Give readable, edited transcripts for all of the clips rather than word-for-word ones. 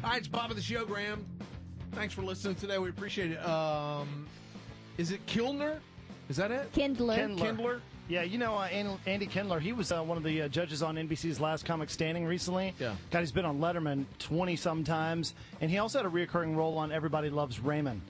Hi, it's Bob the Showgram. Thanks for listening today. We appreciate it. Is it Kilner? Is that it? Kindler. Yeah, you know Andy Kindler, he was one of the judges on NBC's Last Comic Standing recently. Yeah. God, he's been on Letterman 20-some times. And he also had a reoccurring role on Everybody Loves Raymond.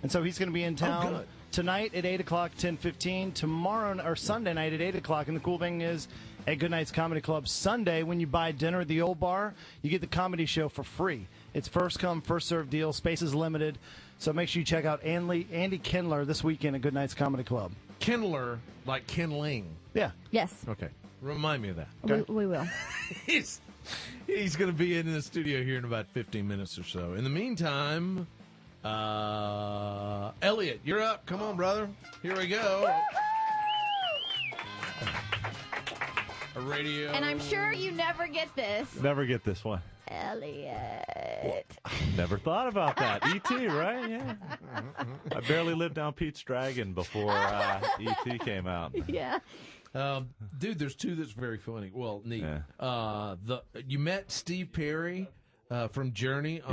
And so he's going to be in town tonight at 8 o'clock, 10:15. Tomorrow, or Sunday night at 8 o'clock. And the cool thing is, at Goodnight's Comedy Club Sunday, when you buy dinner at the Old Bar, you get the comedy show for free. It's first come, first served deal. Space is limited. So make sure you check out Andy Kindler this weekend at Goodnight's Comedy Club. Kindler, like kindling. Yeah. Yes. Okay. Remind me of that. Okay. We will. He's going to be in the studio here in about 15 minutes or so. In the meantime, Elliot, you're up. Come on, brother. Here we go. A radio. And I'm sure you never get this. Never get this one. Elliot. Never thought about that. E.T., right? Yeah. I barely lived down Pete's Dragon before E.T. came out. Yeah. Dude, there's two that's very funny. Well, neat. Yeah. You met Steve Perry from Journey.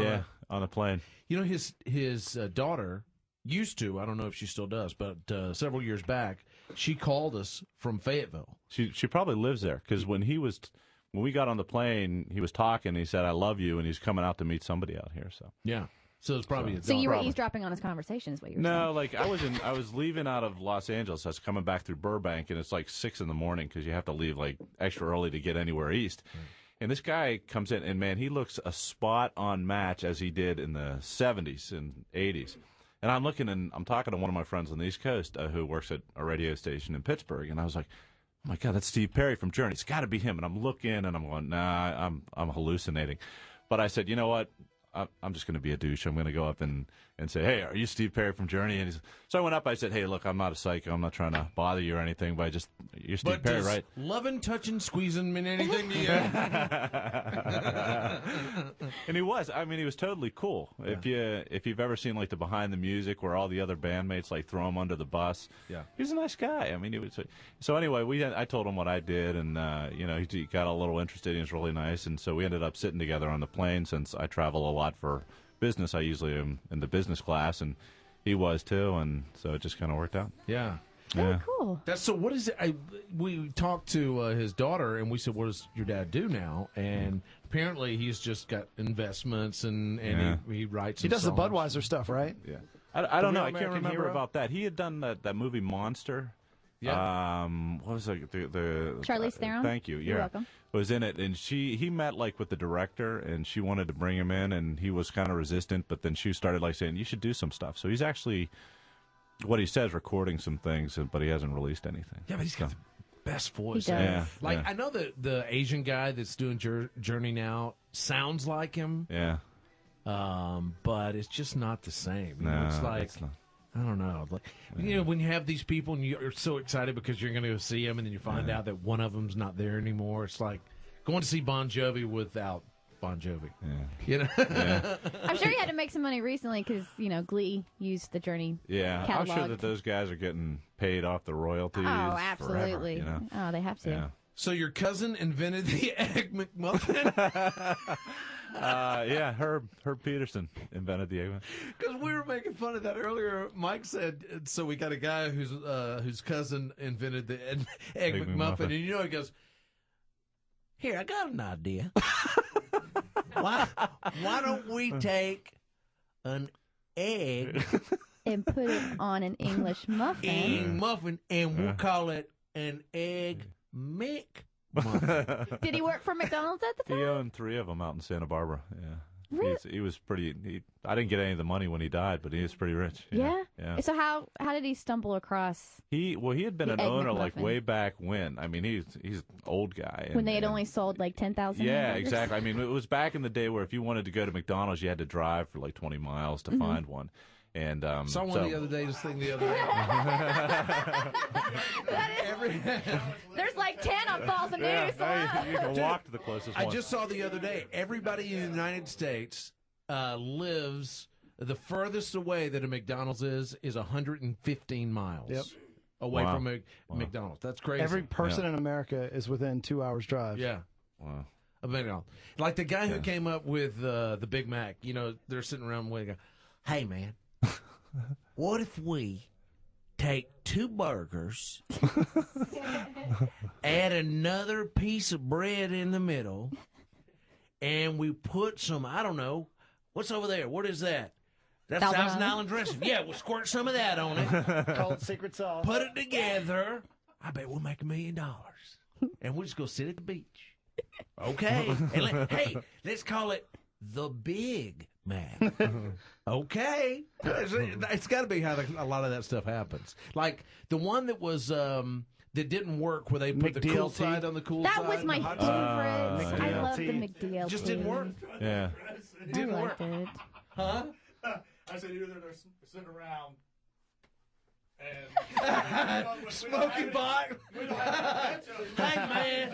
On a plane. You know, his daughter used to, I don't know if she still does, but several years back, she called us from Fayetteville. She probably lives there because when we got on the plane, he was talking. He said, "I love you," and he's coming out to meet somebody out here. So yeah, so it's probably his so daughter. you were eavesdropping on his conversation, is what you're saying? No, like I was leaving out of Los Angeles. I was coming back through Burbank, and it's like 6 in the morning because you have to leave like extra early to get anywhere east. And this guy comes in, and man, he looks a spot on match as he did in the 70s and 80s. And I'm looking, and I'm talking to one of my friends on the East Coast who works at a radio station in Pittsburgh, and I was like, "Oh my God, that's Steve Perry from Journey. It's got to be him." And I'm looking, and I'm going, "Nah, I'm hallucinating." But I said, "You know what? I'm just going to be a douche. I'm going to go up and say, 'Hey, are you Steve Perry from Journey?'" And so I went up. I said, "Hey, look, I'm not a psycho. I'm not trying to bother you or anything, but you're Steve Perry, right?" Loving, touching, squeezing mean anything to you? And he was. I mean, he was totally cool. Yeah. If you've ever seen like the behind the music where all the other bandmates like throw him under the bus, yeah, he was a nice guy. I mean, he was. So anyway, I told him what I did, and he got a little interested. He was really nice, and so we ended up sitting together on the plane. Since I travel a lot for business, I usually am in the business class, and he was too, and so it just kind of worked out. Yeah. Very cool. So what is it? We talked to his daughter, and we said, "What does your dad do now?" And apparently, he's just got investments, and he writes. He does songs. the Budweiser stuff, right? Yeah. I don't know. I can't American remember Hero? about that. He had done that movie Monster. Yeah. What was the Charlize Theron? Thank you. You're welcome. Was in it, and he met like with the director, and she wanted to bring him in, and he was kind of resistant, but then she started like saying, "You should do some stuff." So he's actually, what he says, recording some things, but he hasn't released anything. Yeah, but he's got the best voice. He does. Yeah, Like yeah. I know that the Asian guy that's doing Journey now sounds like him. Yeah. But it's just not the same. No, it's like it's not. I don't know. Like when you have these people and you're so excited because you're going to go see them, and then you find out that one of them's not there anymore. It's like going to see Bon Jovi without Bon Jovi. Yeah. You know. Yeah. I'm sure he had to make some money recently because, Glee used the Journey Yeah, I'm catalog. sure that those guys are getting paid off the royalties. Oh, forever, absolutely. Oh, they have to. Yeah. So your cousin invented the Egg McMuffin? Yeah, Herb Peterson invented the egg. Because we were making fun of that earlier. Mike said, so we got a guy whose cousin invented the Egg McMuffin. And he goes, "Here, I got an idea. Why don't we take an egg And put it on an English muffin. And we'll call it an Egg McMuffin." Did he work for McDonald's at the time? He owned 3 of them out in Santa Barbara. Yeah. Really? He was pretty. I didn't get any of the money when he died, but he was pretty rich. Yeah? Yeah. So how did he stumble across He had been The an Egg owner like McMuffin. way back when. I mean, he's an old guy. when they had and- only sold like 10,000 Yeah, hamburgers? exactly. I mean, it was back in the day where if you wanted to go to McDonald's, you had to drive for like 20 miles to find one. And Saw one the other day, this thing the other day. There's like 10 on Falls and News. you can walk to the closest I one. just saw the other day, everybody in the United States lives, the furthest away that a McDonald's is 115 miles away from a McDonald's. That's crazy. Every person in America is within 2 hours drive. Yeah. Wow. $1 million. Like the guy who came up with the Big Mac. You know, they're sitting around waiting. Hey, man, what if we take 2 burgers, add another piece of bread in the middle, and we put some, I don't know, what's over there? What is that? That's Thousand Island dressing. Yeah, we'll squirt some of that on it. Call it secret sauce. Put it together. I bet we'll make $1 million. And we'll just go sit at the beach. Okay. And hey, let's call it the Big Mac. Okay. It's got to be how a lot of that stuff happens. Like the one that was that didn't work where they put the cool side on the cool side. That was my favorite. I love the McDLT. Just didn't work. Yeah. Didn't work. It. Huh? I said either they're sitting around and smoking pot. Hey man,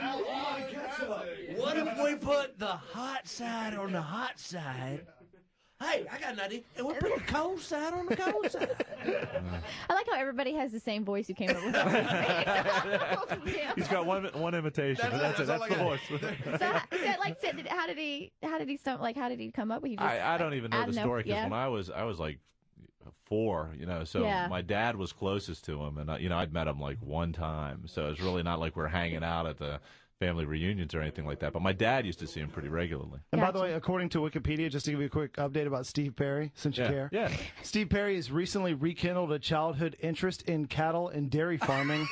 what if we put the hot side on the hot side? Hey, I got an idea. And we put the cold side on the cold side. I like how everybody has the same voice who came up with that. He's got one imitation. That's it. That's the voice. How did he come up with? I don't even know the story because when I was like 4, so my dad was closest to him, and I'd met him like one time, so it's really not like we're hanging out at the family reunions or anything like that. But my dad used to see him pretty regularly. And by the way, according to Wikipedia, just to give you a quick update about Steve Perry, since you care. Yeah. Steve Perry has recently rekindled a childhood interest in cattle and dairy farming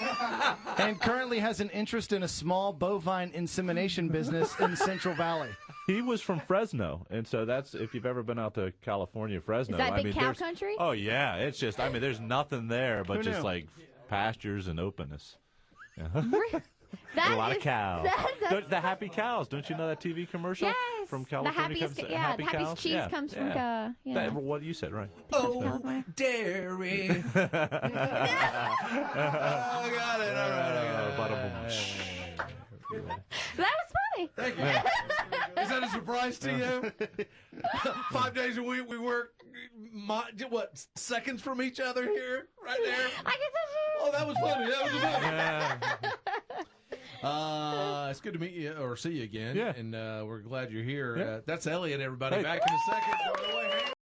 and currently has an interest in a small bovine insemination business in Central Valley. He was from Fresno, and so that's, if you've ever been out to California, Fresno. Is that big cow country? Oh, yeah. It's just, there's nothing there but just like pastures and openness. Yeah. A lot of cows. The happy cows. Don't you know that TV commercial from California? The happiest cheese comes from what you said, right? Oh, dairy. Oh, got it. All right. That was funny. Thank you. Is that a surprise to you? 5 days a week we work, seconds from each other here? Right there? I get to see. Oh, that was funny. It's good to meet you or see you again. Yeah. And we're glad you're here. Yeah. That's Elliot, everybody. Hey. Back in a second.